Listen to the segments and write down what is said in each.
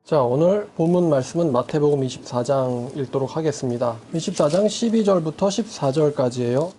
자, 오늘 본문 말씀은 마태복음 24장 읽도록 하겠습니다. 24장 12절부터 14절까지예요.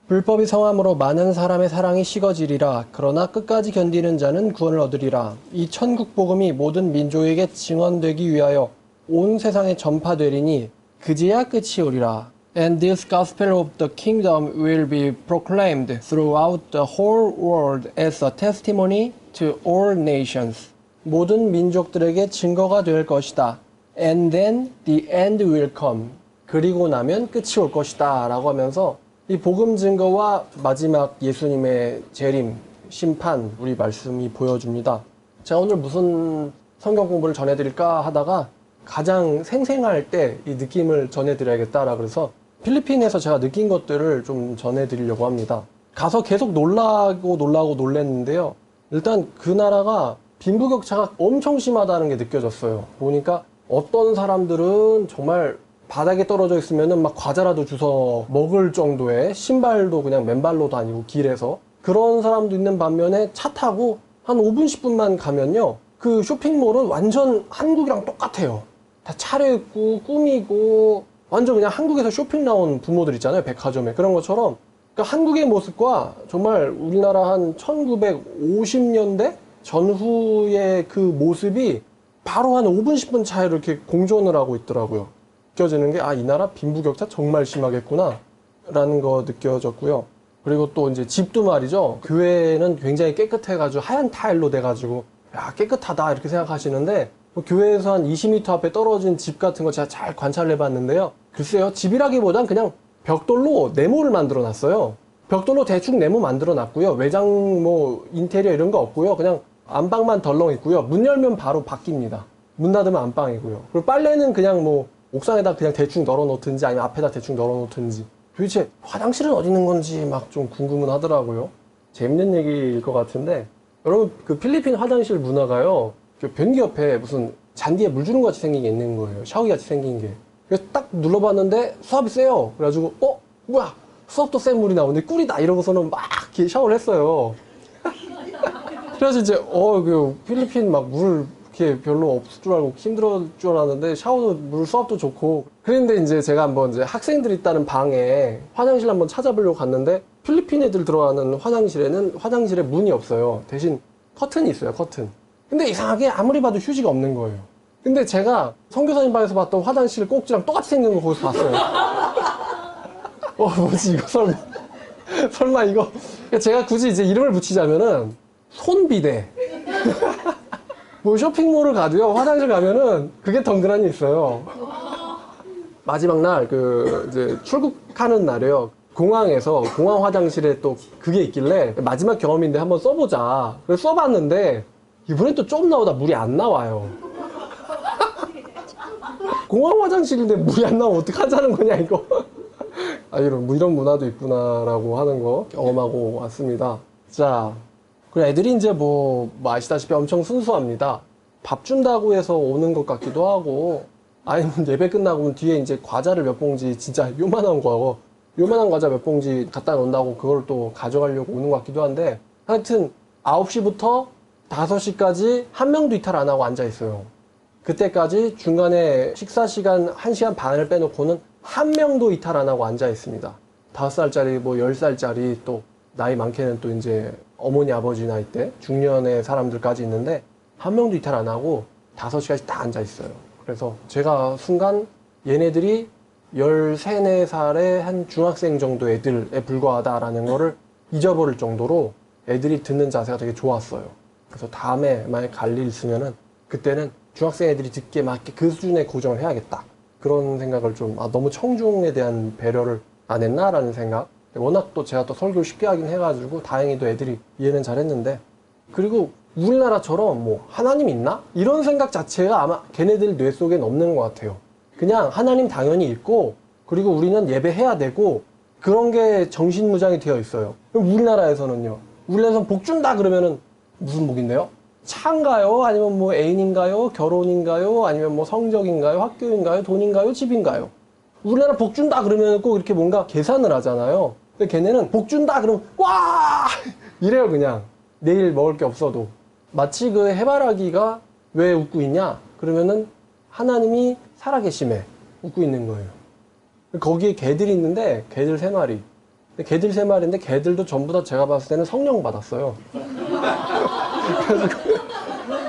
불법이 성함으로 많은 사람의 사랑이 식어지리라. 그러나 끝까지 견디는 자는 구원을 얻으리라. 이 천국 복음이 모든 민족에게 증언되기 위하여 온 세상에 전파되리니 그제야 끝이 오리라. And this gospel of the kingdom will be proclaimed throughout the whole world as a testimony to all nations. 모든 민족들에게 증거가 될 것이다. And then the end will come. 그리고 나면 끝이 올 것이다. 라고 하면서 이 복음 증거와 마지막 예수님의 재림, 심판, 우리 말씀이 보여줍니다. 제가 오늘 무슨 성경 공부를 전해드릴까 하다가 가장 생생할 때 이 느낌을 전해드려야겠다라 그래서 필리핀에서 제가 느낀 것들을 좀 전해드리려고 합니다. 가서 계속 놀랬는데요. 일단 그 나라가 빈부격차가 엄청 심하다는 게 느껴졌어요. 보니까 어떤 사람들은 정말 바닥에 떨어져 있으면은 막 과자라도 주워 먹을 정도의 신발도 그냥 맨발로 다니고 길에서 그런 사람도 있는 반면에 차 타고 한 5분, 10분만 가면요. 그 쇼핑몰은 완전 한국이랑 똑같아요. 다 차려입고 꾸미고 완전 그냥 한국에서 쇼핑 나온 부모들 있잖아요. 백화점에. 그런 것처럼 그러니까 한국의 모습과 정말 우리나라 한 1950년대 전후의 그 모습이 바로 한 5분, 10분 차이로 이렇게 공존을 하고 있더라고요. 느껴지는 게, 이 나라 빈부격차 정말 심하겠구나, 라는 거 느껴졌고요. 그리고 또 이제 집도 말이죠. 교회는 굉장히 깨끗해가지고 하얀 타일로 돼가지고, 야, 깨끗하다, 이렇게 생각하시는데, 교회에서 한 20m 앞에 떨어진 집 같은 거 제가 잘 관찰을 해봤는데요. 글쎄요, 집이라기보단 그냥 벽돌로 네모를 만들어 놨어요. 벽돌로 대충 네모 만들어 놨고요. 외장 인테리어 이런 거 없고요. 그냥 안방만 덜렁 있고요. 문 열면 바로 바뀝니다. 문 닫으면 안방이고요. 그리고 빨래는 그냥 옥상에다 그냥 대충 널어 놓든지 아니면 앞에다 대충 널어 놓든지. 도대체 화장실은 어디 있는 건지 막 좀 궁금은 하더라고요. 재밌는 얘기일 것 같은데, 여러분 그 필리핀 화장실 문화가요. 변기 옆에 무슨 잔디에 물 주는 것 같이 생긴 게 있는 거예요. 샤워기 같이 생긴 게. 그래서 딱 눌러봤는데 수압이 세요. 그래가지고 뭐야, 수압도 센 물이 나오는데 꿀이다 이러고서는 막 이렇게 샤워를 했어요. 그래서 이제 그 필리핀 막 물 이렇게 별로 없을 줄 알고 힘들을 줄 알았는데 샤워도 물 수압도 좋고. 그런데 이제 제가 한번 이제 학생들 있다는 방에 화장실 한번 찾아보려고 갔는데 필리핀 애들 들어가는 화장실에는 화장실에 문이 없어요. 대신 커튼이 있어요. 커튼. 근데 이상하게 아무리 봐도 휴지가 없는 거예요. 근데 제가 선교사님 방에서 봤던 화장실 꼭지랑 똑같이 생긴 거 거기서 봤어요. 뭐지 이거 설마 이거. 제가 굳이 이제 이름을 붙이자면은 손비데. 쇼핑몰을 가도요, 화장실 가면은 그게 덩그러니 있어요. 마지막 날 이제 출국하는 날에요. 공항에서 공항 화장실에 또 그게 있길래 마지막 경험인데 한번 써보자. 그래서 써봤는데 이번엔 또 좀 나오다 물이 안 나와요. 공항 화장실인데 물이 안 나오면 어떡하자는 거냐 이거. 이런 문화도 있구나라고 하는 거 경험하고 왔습니다. 자, 그리고 애들이 이제 아시다시피 엄청 순수합니다. 밥 준다고 해서 오는 것 같기도 하고, 아니면 예배 끝나고 뒤에 이제 과자를 몇 봉지, 진짜 요만한 과자 몇 봉지 갖다 놓는다고 그걸 또 가져가려고 오는 것 같기도 한데, 하여튼 9시부터 5시까지 한 명도 이탈 안 하고 앉아 있어요. 그때까지 중간에 식사 시간 1시간 반을 빼놓고는 한 명도 이탈 안 하고 앉아 있습니다. 5살짜리, 10살짜리, 또 나이 많게는 또 이제 어머니 아버지 나이 때 중년의 사람들까지 있는데 한 명도 이탈 안 하고 5시까지 딱 앉아 있어요. 그래서 제가 순간 얘네들이 13, 14살의 한 중학생 정도 애들에 불과하다라는 거를 잊어버릴 정도로 애들이 듣는 자세가 되게 좋았어요. 그래서 다음에 만약 갈 일 있으면은 그때는 중학생 애들이 듣기에 맞게 그 수준의 고정을 해야겠다. 그런 생각을 좀, 너무 청중에 대한 배려를 안 했나라는 생각. 워낙 또 제가 또 설교를 쉽게 하긴 해가지고 다행히도 애들이 이해는 잘했는데, 그리고 우리나라처럼 하나님 있나? 이런 생각 자체가 아마 걔네들 뇌 속엔 없는 것 같아요. 그냥 하나님 당연히 있고, 그리고 우리는 예배해야 되고, 그런 게 정신무장이 되어 있어요. 우리나라에서는요. 우리나라에서는 복 준다 그러면은 무슨 복인데요? 차인가요? 아니면 애인인가요? 결혼인가요? 아니면 성적인가요? 학교인가요? 돈인가요? 집인가요? 우리나라 복 준다 그러면 꼭 이렇게 뭔가 계산을 하잖아요. 근데 걔네는 복 준다 그러면 와! 이래요 그냥. 내일 먹을 게 없어도. 마치 그 해바라기가 왜 웃고 있냐? 그러면은 하나님이 살아계심에 웃고 있는 거예요. 거기에 개들이 있는데 개들 3마리. 개들 3마리인데 개들도 전부 다 제가 봤을 때는 성령 받았어요. 그래서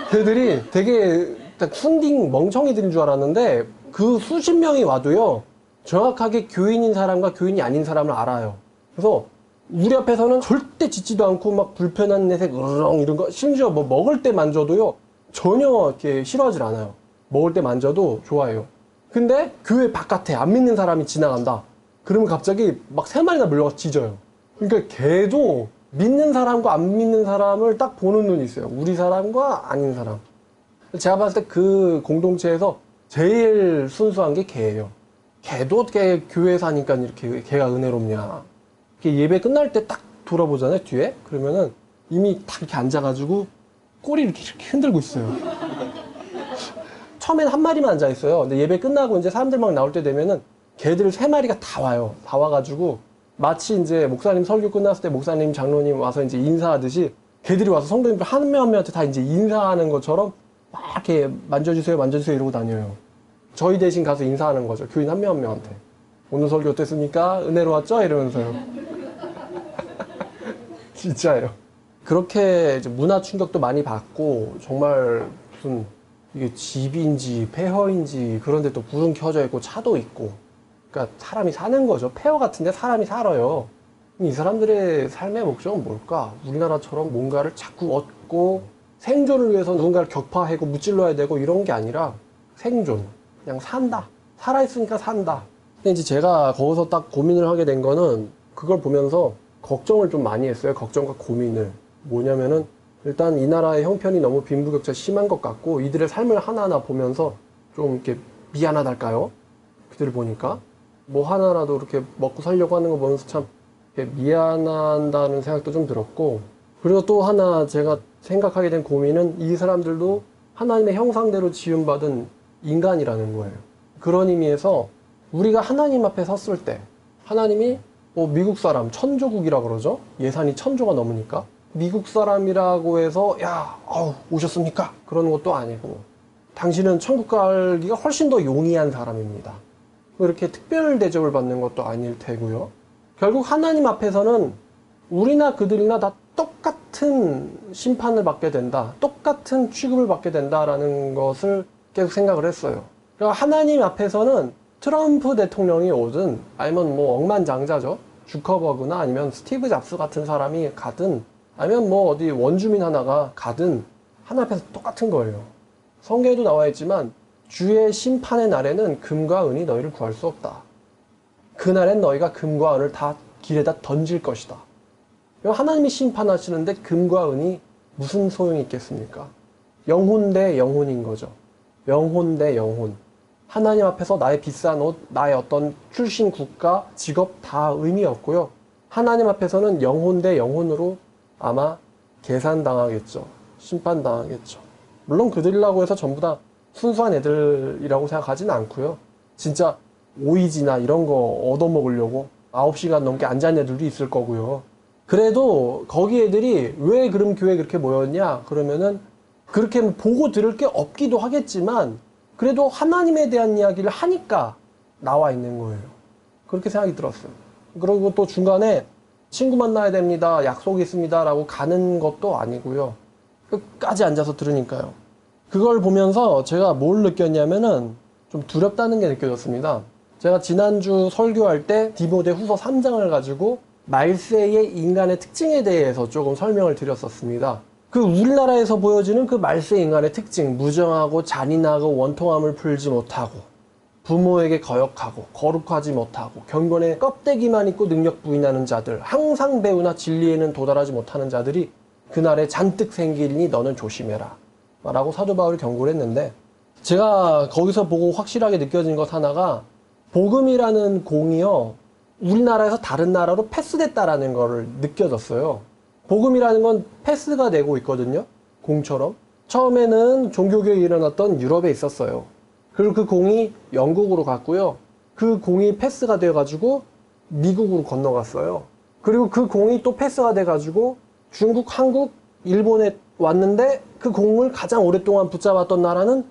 개들이 되게 딱 순딩 멍청이들인 줄 알았는데 그 수십 명이 와도요 정확하게 교인인 사람과 교인이 아닌 사람을 알아요. 그래서 우리 앞에서는 절대 짖지도 않고 막 불편한 내색 으르렁 이런 거, 심지어 뭐 먹을 때 만져도요 전혀 이렇게 싫어하질 않아요. 먹을 때 만져도 좋아해요. 근데 교회 바깥에 안 믿는 사람이 지나간다 그러면 갑자기 막 3마리나 물려가서 짖어요. 그러니까 걔도 믿는 사람과 안 믿는 사람을 딱 보는 눈이 있어요. 우리 사람과 아닌 사람. 제가 봤을 때 그 공동체에서 제일 순수한 게 걔예요. 걔도 어떻게 교회 사니까 이렇게 걔가 은혜롭냐. 예배 끝날 때 딱 돌아보잖아요, 뒤에. 그러면은 이미 딱 이렇게 앉아가지고 꼬리를 이렇게 흔들고 있어요. 처음엔 한 마리만 앉아있어요. 근데 예배 끝나고 이제 사람들 막 나올 때 되면은 걔들 3마리가 다 와요. 다 와가지고 마치 이제 목사님 설교 끝났을 때 목사님, 장로님 와서 이제 인사하듯이 걔들이 와서 성도님들 한 명 한 명한테 다 이제 인사하는 것처럼 막 이렇게 만져주세요, 만져주세요 이러고 다녀요. 저희 대신 가서 인사하는 거죠. 교인 한 명 한 명한테. 오늘 설교 어땠습니까? 은혜로웠죠? 이러면서요. 진짜예요. 그렇게 이제 문화 충격도 많이 받고 정말 무슨 이게 집인지 폐허인지 그런데 또 불은 켜져 있고 차도 있고 그러니까 사람이 사는 거죠. 폐허 같은데 사람이 살아요. 이 사람들의 삶의 목적은 뭘까? 우리나라처럼 뭔가를 자꾸 얻고 생존을 위해서 누군가를 격파하고 무찔러야 되고 이런 게 아니라 생존. 그냥 산다. 살아있으니까 산다. 근데 이제 제가 거기서 딱 고민을 하게 된 거는 그걸 보면서 걱정을 좀 많이 했어요. 걱정과 고민을. 뭐냐면은 일단 이 나라의 형편이 너무 빈부격차 심한 것 같고 이들의 삶을 하나하나 보면서 좀 이렇게 미안하달까요? 그들을 보니까 뭐 하나라도 이렇게 먹고 살려고 하는 거 보면서 참 미안하다는 생각도 좀 들었고 그리고 또 하나 제가 생각하게 된 고민은 이 사람들도 하나님의 형상대로 지음받은 인간이라는 거예요. 그런 의미에서 우리가 하나님 앞에 섰을 때 하나님이 뭐 미국 사람 천조국이라 그러죠. 예산이 1000조가 넘으니까 미국 사람이라고 해서 야 오셨습니까? 그런 것도 아니고 당신은 천국 가기가 훨씬 더 용이한 사람입니다. 이렇게 특별 대접을 받는 것도 아닐 테고요. 결국 하나님 앞에서는 우리나 그들이나 다 똑같은 심판을 받게 된다. 똑같은 취급을 받게 된다라는 것을 계속 생각을 했어요. 그러니까 하나님 앞에서는 트럼프 대통령이 오든 아니면 뭐 억만장자죠. 주커버그나 아니면 스티브 잡스 같은 사람이 가든 아니면 뭐 어디 원주민 하나가 가든 하나님 앞에서 똑같은 거예요. 성경에도 나와 있지만 주의 심판의 날에는 금과 은이 너희를 구할 수 없다. 그날엔 너희가 금과 은을 다 길에다 던질 것이다. 하나님이 심판하시는데 금과 은이 무슨 소용이 있겠습니까? 영혼 대 영혼인 거죠. 영혼 대 영혼. 하나님 앞에서 나의 비싼 옷, 나의 어떤 출신 국가, 직업 다 의미 없고요. 하나님 앞에서는 영혼 대 영혼으로 아마 계산당하겠죠. 심판당하겠죠. 물론 그들이라고 해서 전부 다 순수한 애들이라고 생각하지는 않고요. 진짜 오이지나 이런 거 얻어먹으려고 9시간 넘게 앉아있는 애들도 있을 거고요. 그래도 거기 애들이 왜 그럼 교회에 그렇게 모였냐? 그러면은 그렇게 보고 들을 게 없기도 하겠지만 그래도 하나님에 대한 이야기를 하니까 나와 있는 거예요. 그렇게 생각이 들었어요. 그리고 또 중간에 친구 만나야 됩니다. 약속이 있습니다. 라고 가는 것도 아니고요. 끝까지 앉아서 들으니까요. 그걸 보면서 제가 뭘 느꼈냐면은 좀 두렵다는 게 느껴졌습니다. 제가 지난주 설교할 때 디모데 후서 3장을 가지고 말세의 인간의 특징에 대해서 조금 설명을 드렸었습니다. 그 우리나라에서 보여지는 그 말세 인간의 특징, 무정하고 잔인하고 원통함을 풀지 못하고 부모에게 거역하고 거룩하지 못하고 경건의 껍데기만 입고 능력 부인하는 자들, 항상 배우나 진리에는 도달하지 못하는 자들이 그날에 잔뜩 생기리니 너는 조심해라 라고 사도 바울이 경고를 했는데 제가 거기서 보고 확실하게 느껴진 것 하나가 복음이라는 공이요 우리나라에서 다른 나라로 패스됐다라는 걸 느껴졌어요. 복음이라는 건 패스가 되고 있거든요. 공처럼. 처음에는 종교개혁이 일어났던 유럽에 있었어요. 그리고 그 공이 영국으로 갔고요. 그 공이 패스가 돼가지고 미국으로 건너갔어요. 그리고 그 공이 또 패스가 돼가지고 중국, 한국, 일본에 왔는데 그 공을 가장 오랫동안 붙잡았던 나라는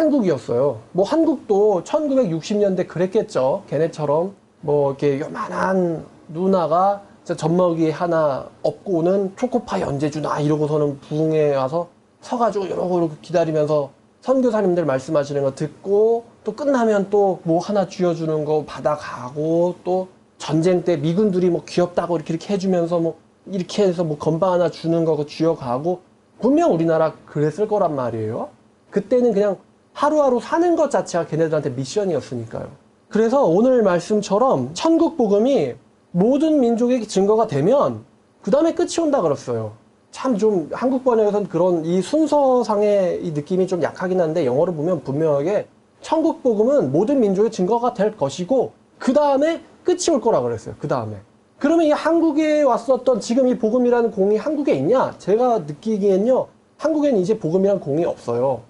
한국이었어요. 뭐 한국도 1960년대 그랬겠죠. 걔네처럼 뭐 이렇게 요만한 누나가 젖먹이 하나 업고는 초코파이 언제 주나 이러고서는 부흥에 와서 서가지고 이러고 기다리면서 선교사님들 말씀하시는 거 듣고 또 끝나면 또 뭐 하나 쥐어주는 거 받아가고 또 전쟁 때 미군들이 뭐 귀엽다고 이렇게 해주면서 뭐 이렇게 해서 뭐 건방 하나 주는 거 쥐어가고 분명 우리나라 그랬을 거란 말이에요. 그때는 그냥 하루하루 사는 것 자체가 걔네들한테 미션이었으니까요. 그래서 오늘 말씀처럼 천국 복음이 모든 민족에게 증거가 되면 그 다음에 끝이 온다 그랬어요. 참 좀 한국 번역에서는 그런 이 순서상의 이 느낌이 좀 약하긴 한데 영어로 보면 분명하게 천국 복음은 모든 민족의 증거가 될 것이고 그 다음에 끝이 올 거라 그랬어요. 그 다음에. 그러면 이 한국에 왔었던 지금 이 복음이라는 공이 한국에 있냐? 제가 느끼기엔요. 한국에는 이제 복음이라는 공이 없어요.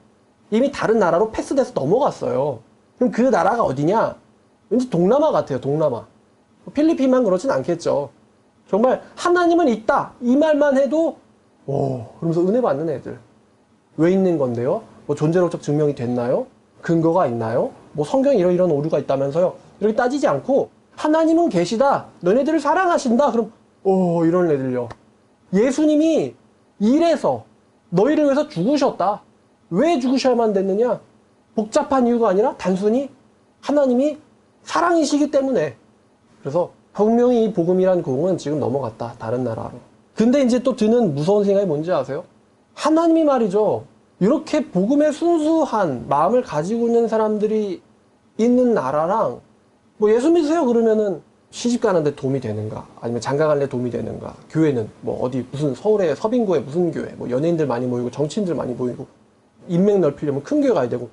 이미 다른 나라로 패스돼서 넘어갔어요. 그럼 그 나라가 어디냐? 왠지 동남아 같아요. 동남아. 필리핀만 그렇진 않겠죠. 정말 하나님은 있다. 이 말만 해도 오 그러면서 은혜 받는 애들. 왜 있는 건데요? 뭐 존재로적 증명이 됐나요? 근거가 있나요? 뭐 성경에 이런 오류가 있다면서요? 이렇게 따지지 않고 하나님은 계시다. 너네들을 사랑하신다. 그럼 오 이런 애들요. 예수님이 이래서 너희를 위해서 죽으셨다. 왜 죽으셔야만 됐느냐? 복잡한 이유가 아니라 단순히 하나님이 사랑이시기 때문에. 그래서 분명히 이 복음이란 공은 지금 넘어갔다. 다른 나라로. 근데 이제 또 드는 무서운 생각이 뭔지 아세요? 하나님이 말이죠. 이렇게 복음의 순수한 마음을 가지고 있는 사람들이 있는 나라랑 뭐 예수 믿으세요 그러면은 시집 가는데 도움이 되는가? 아니면 장가 가는데 도움이 되는가? 교회는 뭐 어디 무슨 서울의 서빙고에 무슨 교회? 뭐 연예인들 많이 모이고 정치인들 많이 모이고 인맥 넓히려면 큰 교회 가야 되고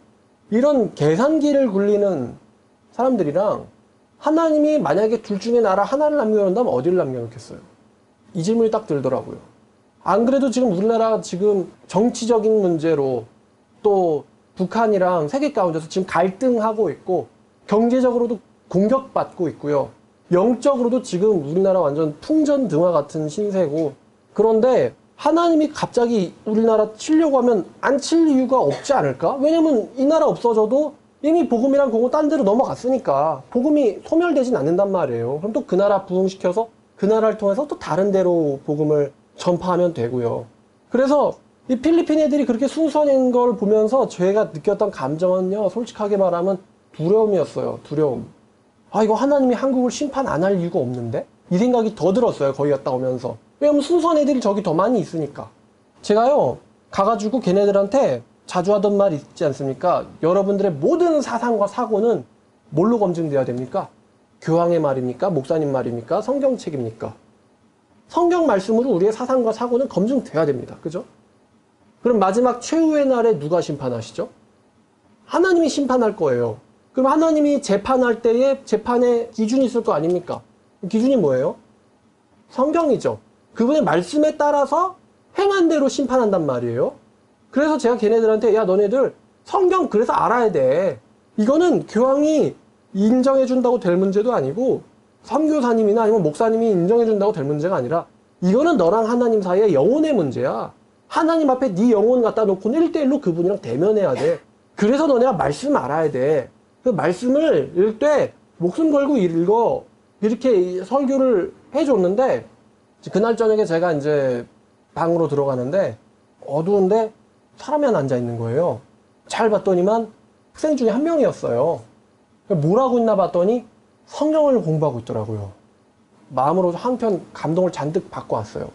이런 계산기를 굴리는 사람들이랑 하나님이 만약에 둘 중에 나라 하나를 남겨놓는다면 어디를 남겨놓겠어요? 이 질문이 딱 들더라고요. 안 그래도 지금 우리나라 지금 정치적인 문제로 또 북한이랑 세계 가운데서 지금 갈등하고 있고 경제적으로도 공격받고 있고요. 영적으로도 지금 우리나라 완전 풍전등화 같은 신세고 그런데 하나님이 갑자기 우리나라 치려고 하면 안 칠 이유가 없지 않을까? 왜냐면 이 나라 없어져도 이미 복음이란 공은 딴 데로 넘어갔으니까 복음이 소멸되진 않는단 말이에요. 그럼 또 그 나라 부흥시켜서 그 나라를 통해서 또 다른 데로 복음을 전파하면 되고요. 그래서 이 필리핀 애들이 그렇게 순수한 걸 보면서 제가 느꼈던 감정은요. 솔직하게 말하면 두려움이었어요. 두려움. 아 이거 하나님이 한국을 심판 안 할 이유가 없는데? 이 생각이 더 들었어요. 거기 갔다 오면서. 왜냐면 순수한 애들이 저기 더 많이 있으니까. 제가요. 가가지고 걔네들한테 자주 하던 말 있지 않습니까? 여러분들의 모든 사상과 사고는 뭘로 검증돼야 됩니까? 교황의 말입니까? 목사님 말입니까? 성경책입니까? 성경 말씀으로 우리의 사상과 사고는 검증돼야 됩니다. 그죠? 그럼 마지막 최후의 날에 누가 심판하시죠? 하나님이 심판할 거예요. 그럼 하나님이 재판할 때에 재판의 기준이 있을 거 아닙니까? 기준이 뭐예요? 성경이죠. 그분의 말씀에 따라서 행한 대로 심판한단 말이에요. 그래서 제가 걔네들한테 야 너네들 성경 그래서 알아야 돼. 이거는 교황이 인정해준다고 될 문제도 아니고 선교사님이나 아니면 목사님이 인정해준다고 될 문제가 아니라 이거는 너랑 하나님 사이의 영혼의 문제야. 하나님 앞에 네 영혼 갖다 놓고는 1대1로 그분이랑 대면해야 돼. 그래서 너네가 말씀 알아야 돼. 그 말씀을 읽을 때 목숨 걸고 읽어. 이렇게 설교를 해줬는데 그날 저녁에 제가 이제 방으로 들어가는데 어두운데 사람이 하나 앉아 있는 거예요. 잘 봤더니만 학생 중에 한 명이었어요. 뭘 하고 있나 봤더니 성경을 공부하고 있더라고요. 마음으로 한편 감동을 잔뜩 받고 왔어요.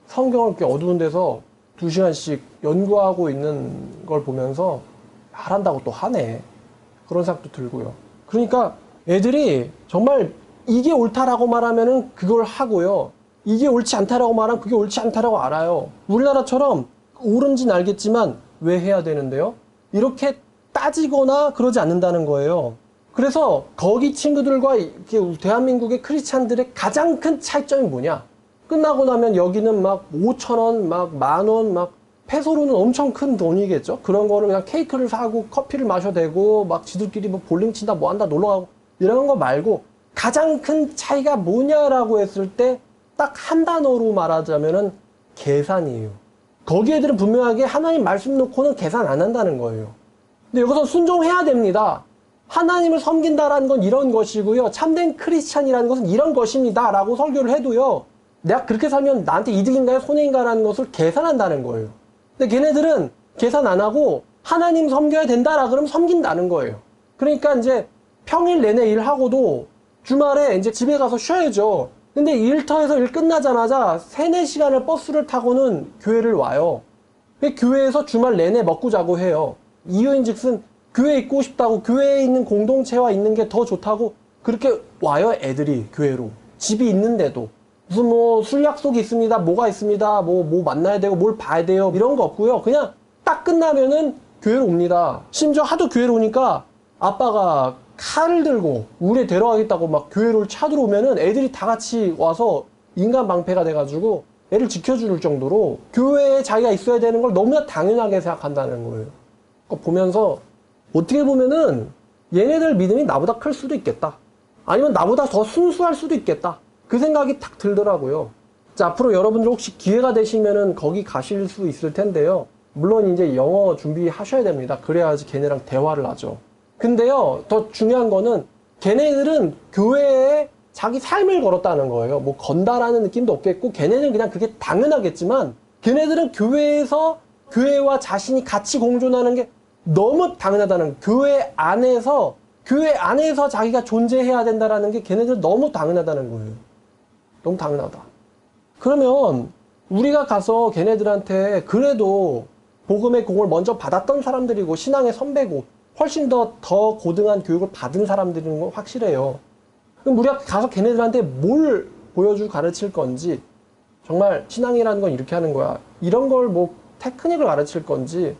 성경을 이렇게 어두운 데서 2시간씩 연구하고 있는 걸 보면서 잘한다고 또 하네. 그런 생각도 들고요. 그러니까 애들이 정말 이게 옳다라고 말하면은 그걸 하고요. 이게 옳지 않다라고 말하면 그게 옳지 않다라고 알아요. 우리나라처럼 옳은지는 알겠지만 왜 해야 되는데요? 이렇게 따지거나 그러지 않는다는 거예요. 그래서 거기 친구들과 이렇게 대한민국의 크리스찬들의 가장 큰 차이점이 뭐냐? 끝나고 나면 여기는 막 5,000원, 막 10,000원, 막 페소로는 엄청 큰 돈이겠죠? 그런 거를 그냥 케이크를 사고 커피를 마셔도 되고 막 지들끼리 뭐 볼링 친다 뭐 한다 놀러 가고 이런 거 말고 가장 큰 차이가 뭐냐라고 했을 때 딱 한 단어로 말하자면은 계산이에요. 거기 애들은 분명하게 하나님 말씀 놓고는 계산 안 한다는 거예요. 근데 여기서 순종해야 됩니다. 하나님을 섬긴다라는 건 이런 것이고요. 참된 크리스찬이라는 것은 이런 것입니다. 라고 설교를 해도요. 내가 그렇게 살면 나한테 이득인가요? 손해인가라는 것을 계산한다는 거예요. 근데 걔네들은 계산 안 하고 하나님 섬겨야 된다라 그러면 섬긴다는 거예요. 그러니까 이제 평일 내내 일하고도 주말에 이제 집에 가서 쉬어야죠. 근데 일터에서 일 끝나자마자 3, 4시간을 버스를 타고는 교회를 와요. 교회에서 주말 내내 먹고 자고 해요. 이유인즉슨 교회에 있고 싶다고, 교회에 있는 공동체와 있는 게 더 좋다고 그렇게 와요, 애들이 교회로. 집이 있는데도. 무슨 뭐 술 약속이 있습니다, 뭐가 있습니다, 뭐 만나야 되고 뭘 봐야 돼요, 이런 거 없고요. 그냥 딱 끝나면은 교회로 옵니다. 심지어 하도 교회로 오니까 아빠가 칼을 들고 우리 데려가겠다고 막 교회로 차들어오면은 애들이 다 같이 와서 인간 방패가 돼가지고 애를 지켜줄 정도로 교회에 자기가 있어야 되는 걸 너무나 당연하게 생각한다는 거예요. 그러니까 보면서 어떻게 보면은 얘네들 믿음이 나보다 클 수도 있겠다. 아니면 나보다 더 순수할 수도 있겠다. 그 생각이 탁 들더라고요. 자, 앞으로 여러분들 혹시 기회가 되시면은 거기 가실 수 있을 텐데요. 물론 이제 영어 준비하셔야 됩니다. 그래야지 걔네랑 대화를 하죠. 근데요, 더 중요한 거는 걔네들은 교회에 자기 삶을 걸었다는 거예요. 뭐 건다라는 느낌도 없겠고, 걔네는 그냥 그게 당연하겠지만, 걔네들은 교회에서 교회와 자신이 같이 공존하는 게 너무 당연하다는, 교회 안에서 자기가 존재해야 된다라는 게 걔네들 너무 당연하다는 거예요. 너무 당연하다. 그러면 우리가 가서 걔네들한테 그래도 복음의 공을 먼저 받았던 사람들이고 신앙의 선배고 훨씬 더 고등한 교육을 받은 사람들인 건 확실해요. 그럼 우리가 가서 걔네들한테 뭘 보여주고 가르칠 건지, 정말 신앙이라는 건 이렇게 하는 거야, 이런 걸 뭐 테크닉을 가르칠 건지,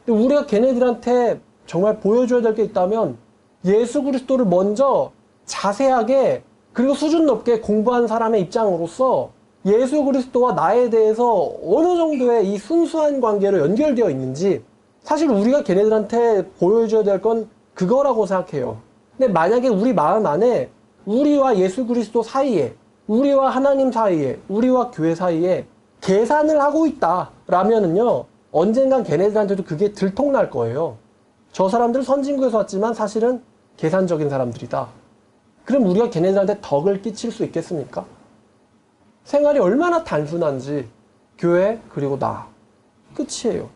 근데 우리가 걔네들한테 정말 보여줘야 될 게 있다면 예수 그리스도를 먼저 자세하게 그리고 수준 높게 공부한 사람의 입장으로서 예수 그리스도와 나에 대해서 어느 정도의 이 순수한 관계로 연결되어 있는지, 사실 우리가 걔네들한테 보여줘야 될 건 그거라고 생각해요. 근데 만약에 우리 마음 안에 우리와 예수 그리스도 사이에, 우리와 하나님 사이에, 우리와 교회 사이에 계산을 하고 있다라면은요, 언젠간 걔네들한테도 그게 들통날 거예요. 저 사람들 선진국에서 왔지만 사실은 계산적인 사람들이다. 그럼 우리가 걔네들한테 덕을 끼칠 수 있겠습니까? 생활이 얼마나 단순한지, 교회 그리고 나, 끝이에요.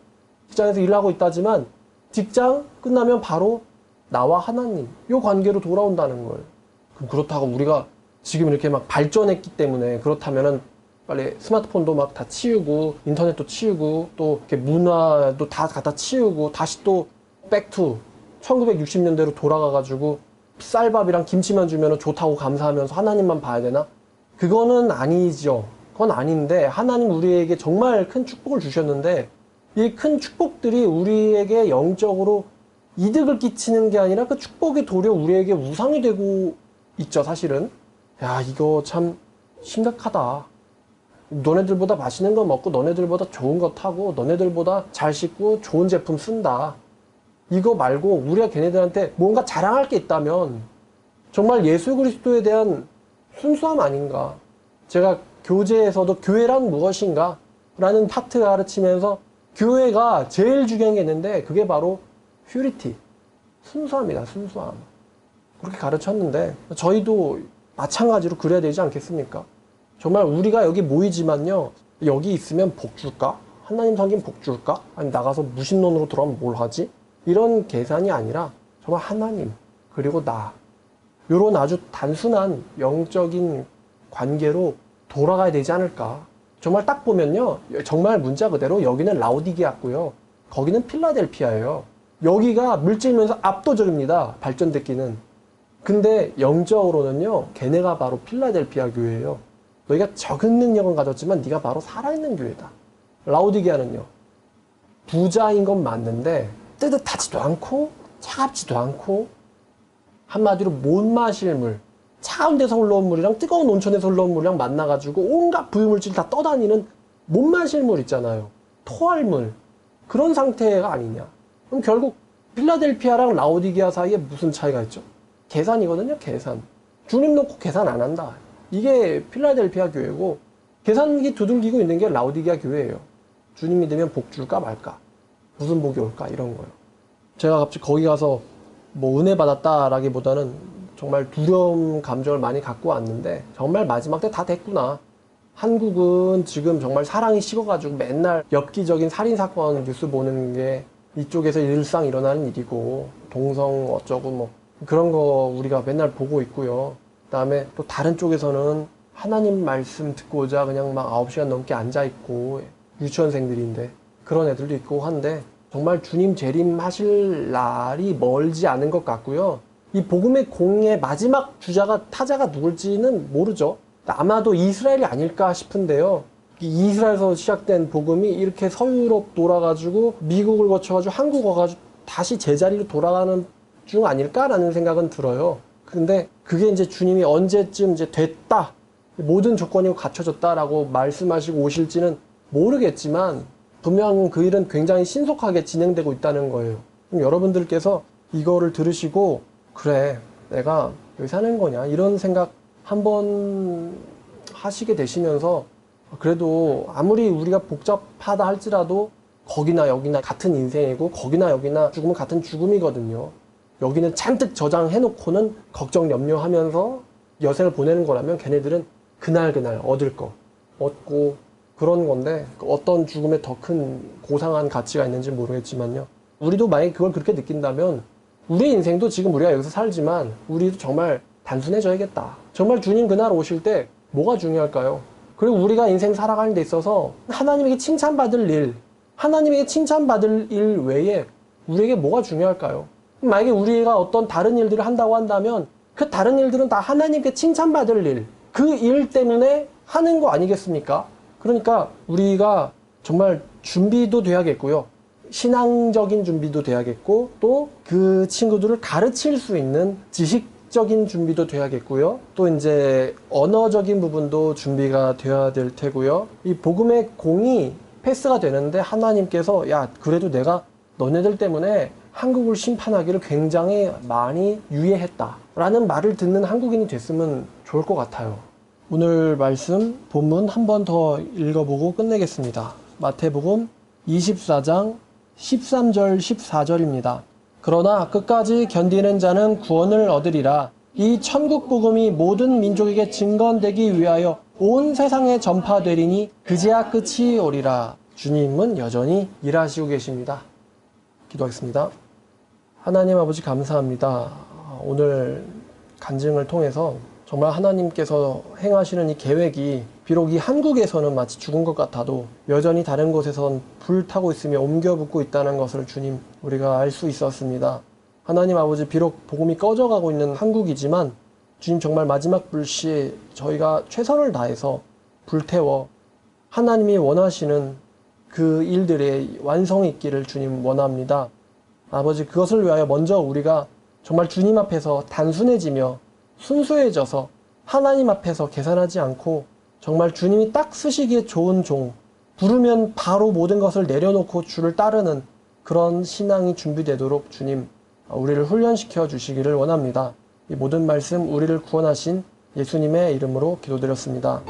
직장에서 일하고 있다지만 직장 끝나면 바로 나와 하나님, 이 관계로 돌아온다는 거예요. 그럼 그렇다고 우리가 지금 이렇게 막 발전했기 때문에, 그렇다면은 빨리 스마트폰도 막 다 치우고 인터넷도 치우고 또 이렇게 문화도 다 갖다 치우고 다시 또 백투 1960년대로 돌아가가지고 쌀밥이랑 김치만 주면 좋다고 감사하면서 하나님만 봐야 되나? 그거는 아니죠. 그건 아닌데, 하나님 우리에게 정말 큰 축복을 주셨는데 이 큰 축복들이 우리에게 영적으로 이득을 끼치는 게 아니라 그 축복이 도리어 우리에게 우상이 되고 있죠, 사실은. 야, 이거 참 심각하다. 너네들보다 맛있는 거 먹고 너네들보다 좋은 거 타고 너네들보다 잘 씻고 좋은 제품 쓴다. 이거 말고 우리가 걔네들한테 뭔가 자랑할 게 있다면 정말 예수 그리스도에 대한 순수함 아닌가. 제가 교재에서도 교회란 무엇인가 라는 파트 가르치면서 교회가 제일 중요한 게 있는데 그게 바로 퓨리티, 순수함이다. 순수함. 그렇게 가르쳤는데 저희도 마찬가지로 그래야 되지 않겠습니까? 정말 우리가 여기 모이지만요, 여기 있으면 복 줄까? 하나님 섬기면 복 줄까? 아니 나가서 무신론으로 들어가면 뭘 하지? 이런 계산이 아니라 정말 하나님 그리고 나, 이런 아주 단순한 영적인 관계로 돌아가야 되지 않을까. 정말 딱 보면요, 정말 문자 그대로 여기는 라오디게아고요, 거기는 필라델피아예요. 여기가 물질면서 압도적입니다, 발전됐기는. 근데 영적으로는요, 걔네가 바로 필라델피아 교회예요. 너희가 적은 능력은 가졌지만 네가 바로 살아있는 교회다. 라오디게아는요, 부자인 건 맞는데 뜨뜻하지도 않고 차갑지도 않고, 한마디로 못 마실 물, 차가운 데서 흘러온 물이랑 뜨거운 온천에서 흘러온 물이랑 만나가지고 온갖 부유물질 다 떠다니는 못 마실 물 있잖아요. 토할 물. 그런 상태가 아니냐. 그럼 결국 필라델피아랑 라오디게아 사이에 무슨 차이가 있죠? 계산이거든요, 계산. 주님 놓고 계산 안 한다. 이게 필라델피아 교회고, 계산기 두들기고 있는 게 라오디게아 교회예요. 주님 믿으면 복 줄까 말까? 무슨 복이 올까? 이런 거요. 제가 갑자기 거기 가서 뭐 은혜 받았다라기보다는 정말 두려움 감정을 많이 갖고 왔는데 정말 마지막 때 다 됐구나. 한국은 지금 정말 사랑이 식어가지고 맨날 엽기적인 살인사건 뉴스 보는 게 이쪽에서 일상 일어나는 일이고 동성 어쩌고 뭐 그런 거 우리가 맨날 보고 있고요. 그다음에 또 다른 쪽에서는 하나님 말씀 듣고자 그냥 막 9시간 넘게 앉아있고 유치원생들인데 그런 애들도 있고 한데 정말 주님 재림하실 날이 멀지 않은 것 같고요. 이 복음의 공의 마지막 주자가 타자가 누굴지는 모르죠. 아마도 이스라엘이 아닐까 싶은데요. 이스라엘에서 시작된 복음이 이렇게 서유럽 돌아가지고 미국을 거쳐가지고 한국 와가지고 다시 제자리로 돌아가는 중 아닐까라는 생각은 들어요. 근데 그게 이제 주님이 언제쯤 이제 됐다, 모든 조건이 갖춰졌다라고 말씀하시고 오실지는 모르겠지만 분명 그 일은 굉장히 신속하게 진행되고 있다는 거예요. 그럼 여러분들께서 이거를 들으시고 그래 내가 왜 사는 거냐 이런 생각 한번 하시게 되시면서 그래도 아무리 우리가 복잡하다 할지라도 거기나 여기나 같은 인생이고 거기나 여기나 죽으면 같은 죽음이거든요. 여기는 잔뜩 저장해놓고는 걱정 염려하면서 여생을 보내는 거라면 걔네들은 그날 얻을 거 얻고 그런 건데 어떤 죽음에 더 큰 고상한 가치가 있는지 모르겠지만요. 우리도 만약에 그걸 그렇게 느낀다면 우리 인생도 지금 우리가 여기서 살지만 우리도 정말 단순해져야겠다. 정말 주님 그날 오실 때 뭐가 중요할까요? 그리고 우리가 인생 살아가는 데 있어서 하나님에게 칭찬받을 일, 하나님에게 칭찬받을 일 외에 우리에게 뭐가 중요할까요? 만약에 우리가 어떤 다른 일들을 한다고 한다면 그 다른 일들은 다 하나님께 칭찬받을 일, 그 일 때문에 하는 거 아니겠습니까? 그러니까 우리가 정말 준비도 돼야겠고요. 신앙적인 준비도 돼야겠고 또 그 친구들을 가르칠 수 있는 지식적인 준비도 돼야겠고요. 또 이제 언어적인 부분도 준비가 돼야 될 테고요. 이 복음의 공이 패스가 되는데 하나님께서 야 그래도 내가 너네들 때문에 한국을 심판하기를 굉장히 많이 유예했다 라는 말을 듣는 한국인이 됐으면 좋을 것 같아요. 오늘 말씀 본문 한 번 더 읽어보고 끝내겠습니다. 마태복음 24장 13절 14절입니다. 그러나 끝까지 견디는 자는 구원을 얻으리라. 이 천국 복음이 모든 민족에게 증거되기 위하여 온 세상에 전파되리니 그제야 끝이 오리라. 주님은 여전히 일하시고 계십니다. 기도하겠습니다. 하나님 아버지 감사합니다. 오늘 간증을 통해서 정말 하나님께서 행하시는 이 계획이 비록 이 한국에서는 마치 죽은 것 같아도 여전히 다른 곳에선 불타고 있으며 옮겨 붙고 있다는 것을 주님 우리가 알 수 있었습니다. 하나님 아버지 비록 복음이 꺼져가고 있는 한국이지만 주님 정말 마지막 불시에 저희가 최선을 다해서 불태워 하나님이 원하시는 그 일들의 완성이 있기를 주님 원합니다. 아버지 그것을 위하여 먼저 우리가 정말 주님 앞에서 단순해지며 순수해져서 하나님 앞에서 계산하지 않고 정말 주님이 딱 쓰시기에 좋은 종, 부르면 바로 모든 것을 내려놓고 주를 따르는 그런 신앙이 준비되도록 주님 우리를 훈련시켜 주시기를 원합니다. 이 모든 말씀 우리를 구원하신 예수님의 이름으로 기도드렸습니다.